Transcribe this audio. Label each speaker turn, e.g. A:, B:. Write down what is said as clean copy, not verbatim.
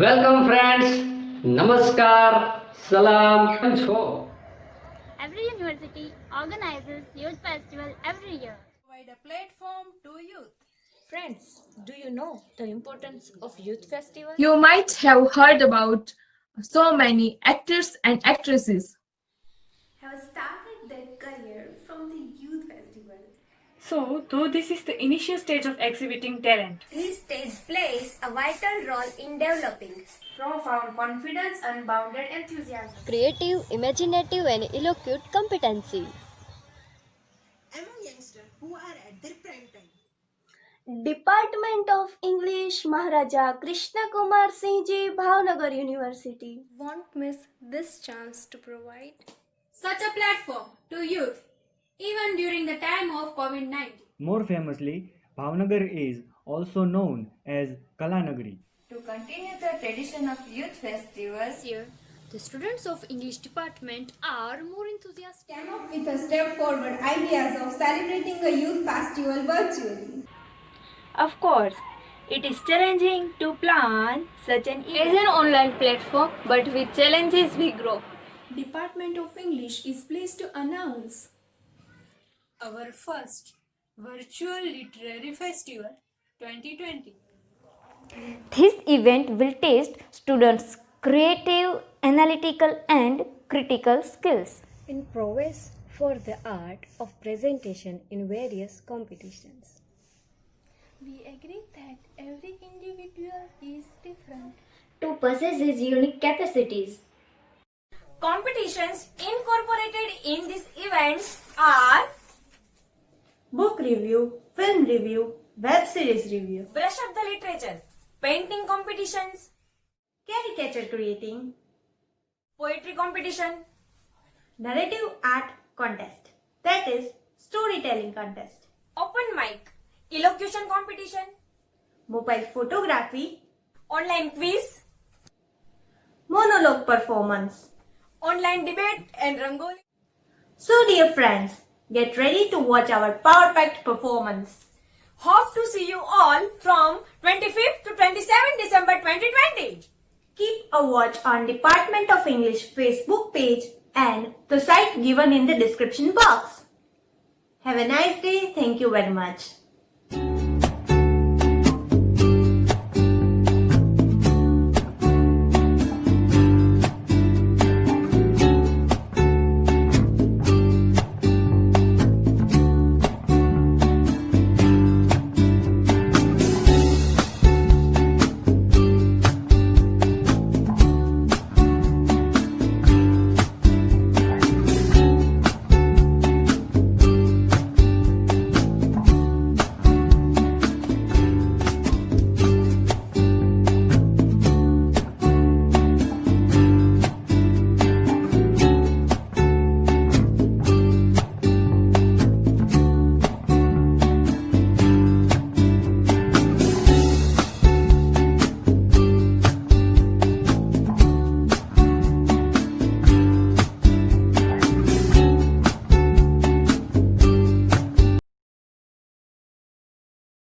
A: Welcome friends, નમસ્કાર, સલામ, કેમ છો?
B: Every university organizes youth festival every year.
C: Provide a platform to youth.
D: Friends, do you know the importance of youth festival?
E: You might have heard about so many actors and actresses.
C: Have started their career from the youth festival.
F: So, though this is the initial stage of exhibiting talent,
G: this stage plays a vital role in developing
F: profound confidence and bounded enthusiasm.
H: creative, imaginative, and eloquent competency.
I: Among youngsters who are at their prime time.
J: Department of English, Maharaja Krishnakumarsinhji, Bhavnagar University.
C: Won't miss this chance to provide
G: such a platform to youth even during the time of COVID-19.
K: More famously, Bhavnagar is also known as Kalanagari.
L: To continue the tradition of youth festivals,
B: This year, the students of English department are more enthusiastic.
M: Came up with a step forward ideas of celebrating a youth festival virtually.
D: Of course, it is challenging to plan such an event.
B: As an online platform, but with challenges we grow.
C: Department of English is pleased to announce our first virtual literary festival 2020.
H: This event will test students' creative, analytical, and critical skills
D: in prowess for the art of presentation in various competitions.
C: We agree that every individual is different
H: to possess his unique capacities.
G: Competitions incorporated in these events are
M: Book review, film review, web series review,
G: brush up the literature, painting competitions,
M: caricature creating,
G: poetry competition,
M: narrative art contest, that is storytelling contest,
G: open mic, elocution competition,
M: mobile photography,
G: online quiz,
M: monologue performance.
G: online debate, and rangoli.
M: So dear friends, get ready to watch our power-packed performance.
G: Hope to see you all from 25th to 27th December 2020.
M: Keep a watch on Department of English Facebook page and the site given in the description box. Have a nice day. Thank you very much.